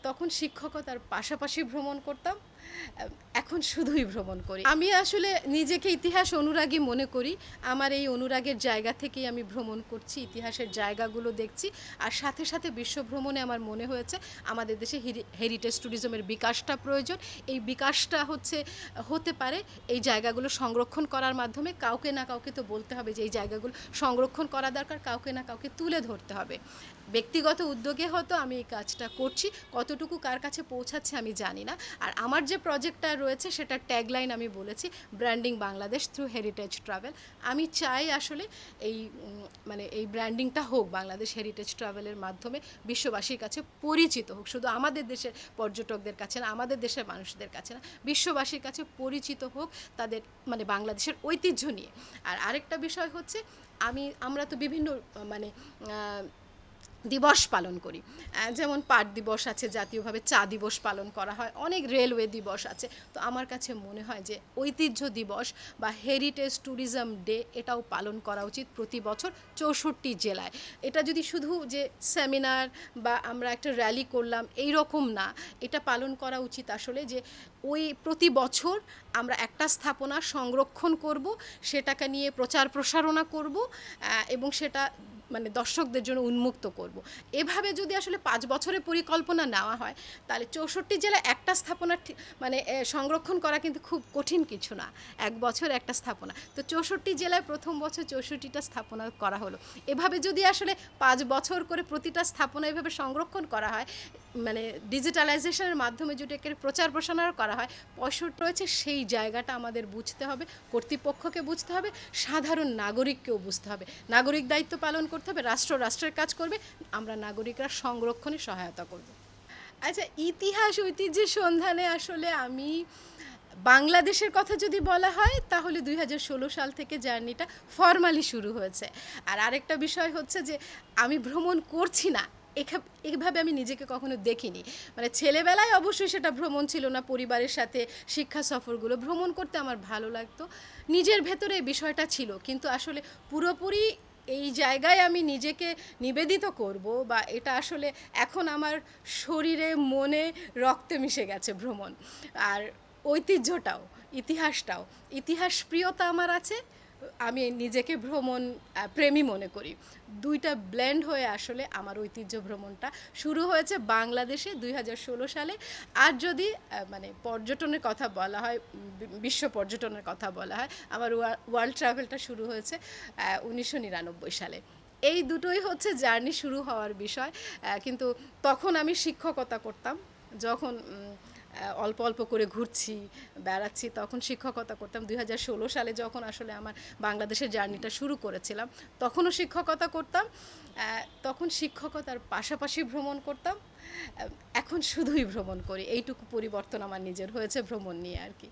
তখন শিক্ষকতার পাশাপাশি ভ্রমণ করতাম। এখন শুধুই ভ্রমণ করি। আমি আসলে নিজেকে ইতিহাস অনুরাগী মনে করি। আমার এই অনুরাগের জায়গা থেকেই আমি ভ্রমণ করছি, ইতিহাসের জায়গাগুলো দেখছি। আর সাথে, সাথে বিশ্ব ভ্রমণে আমার মনে হয়েছে আমাদের দেশে হেরিটেজ ট্যুরিজমের বিকাশটা প্রয়োজন। এই বিকাশটা হতে পারে এই জায়গাগুলো সংরক্ষণ করার মাধ্যমে। কাউকে না কাউকে তো বলতে হবে যে এই জায়গাগুলো সংরক্ষণ করা দরকার, কাউকে না কাউকে তুলে ধরতে হবে। ব্যক্তিগত উদ্যোগে হয়তো আমি এই কাজটা করছি, কতটুকু কার কাছে পৌঁছাচ্ছে আমি জানি না। আর আমার যে প্রজেক্টটা রয়েছে সেটার ট্যাগলাইন আমি বলেছি, branding Bangladesh through heritage travel. আমি চাই আসলে এই মানে এই ব্র্যান্ডিংটা হোক বাংলাদেশ হেরিটেজ ট্রাভেলের মাধ্যমে বিশ্ববাসীর কাছে পরিচিত হোক, শুধু আমাদের দেশের পর্যটকদের কাছে না, আমাদের দেশের মানুষদের কাছে না, বিশ্ববাসীর কাছে পরিচিত হোক তাদের মানে বাংলাদেশের ঐতিহ্য নিয়ে। আর আরেকটা বিষয় হচ্ছে আমরা তো বিভিন্ন মানে দিবস পালন করি, যেমন পাট দিবস আছে, জাতীয়ভাবে চা দিবস পালন করা হয়, অনেক রেলওয়ে দিবস আছে। তো আমার কাছে মনে হয় যে ঐতিহ্য দিবস বা হেরিটেজ ট্যুরিজম ডে এটাও পালন করা উচিত প্রতি বছর 64 জেলায়। এটা যদি শুধু যে সেমিনার বা আমরা একটা র্যালি করলাম এই রকম না, এটা পালন করা উচিত আসলে যে ওই প্রতি বছর আমরা একটা স্থাপনা সংরক্ষণ করব, সেটাকে নিয়ে প্রচার প্রসারণা করব এবং সেটা মানে দর্শকদের জন্য উন্মুক্ত করব। এভাবে যদি আসলে 5 বছরের পরিকল্পনা নেওয়া হয় তাহলে 64 জেলায় একটা স্থাপনা মানে সংরক্ষণ করা কিন্তু খুব কঠিন কিছু না, এক বছর একটা স্থাপনা। তো 64 জেলায় প্রথম বছর 64টা স্থাপনা করা হলো। এভাবে যদি আসলে 5 বছর করে প্রতিটা স্থাপনা এভাবে সংরক্ষণ করা হয়, মানে ডিজিটালাইজেশনের মাধ্যমে যদি একে প্রচার প্রসারণা করা হয়, পয়সাটা রয়েছে সেই জায়গাটা আমাদের বুঝতে হবে, কর্তৃপক্ষকে বুঝতে হবে, সাধারণ নাগরিককেও বুঝতে হবে। নাগরিক দায়িত্ব পালন করতে হবে, রাষ্ট্রের কাজ করবে, আমরা নাগরিকরা সংরক্ষণে সহায়তা করব। আচ্ছা, ইতিহাস ঐতিহ্যের সন্ধানে আসলে আমি বাংলাদেশের কথা যদি বলা হয় তাহলে 2016 সাল থেকে জার্নিটা ফর্মালি শুরু হয়েছে। আর আরেকটা বিষয় হচ্ছে যে আমি ভ্রমণ করছি না এইভাবে আমি নিজেকে কখনো দেখিনি। মানে ছেলেবেলায় অবশ্যই সেটা ভ্রমণ ছিল না, পরিবারের সাথে শিক্ষা সফরগুলো ভ্রমণ করতে আমার ভালো লাগতো, নিজের ভেতরে এই বিষয়টা ছিল। কিন্তু আসলে পুরোপুরি এই জায়গায় আমি নিজেকে নিবেদিত করব বা এটা আসলে এখন আমার শরীরে মনে রক্তে মিশে গেছে ভ্রমণ। আর ঐতিহ্যটাও, ইতিহাস প্রিয়তা আমার আছে, আমি নিজেকে ভ্রমণ প্রেমী মনে করি। দুইটা ব্লেন্ড হয়ে আসলে আমার ঐতিহ্য ভ্রমণটা শুরু হয়েছে বাংলাদেশে 2016 সালে। আর যদি মানে পর্যটনের কথা বলা হয়, বিশ্ব পর্যটনের কথা বলা হয়, আমার ওয়ার্ল্ড ট্রাভেলটা শুরু হয়েছে 1999 সালে। এই দুটোই হচ্ছে জার্নি শুরু হওয়ার বিষয়। কিন্তু তখন আমি শিক্ষকতা করতাম, যখন অল্প অল্প করে ঘুরছি বেড়াচ্ছি তখন শিক্ষকতা করতাম। 2016 সালে যখন আসলে আমার বাংলাদেশের জার্নিটা শুরু করেছিলাম তখনও শিক্ষকতা করতাম। তখন শিক্ষকতার পাশাপাশি ভ্রমণ করতাম। এখন শুধুই ভ্রমণ করি, এইটুকু পরিবর্তন আমার নিজের হয়েছে ভ্রমণ নিয়ে আর কি।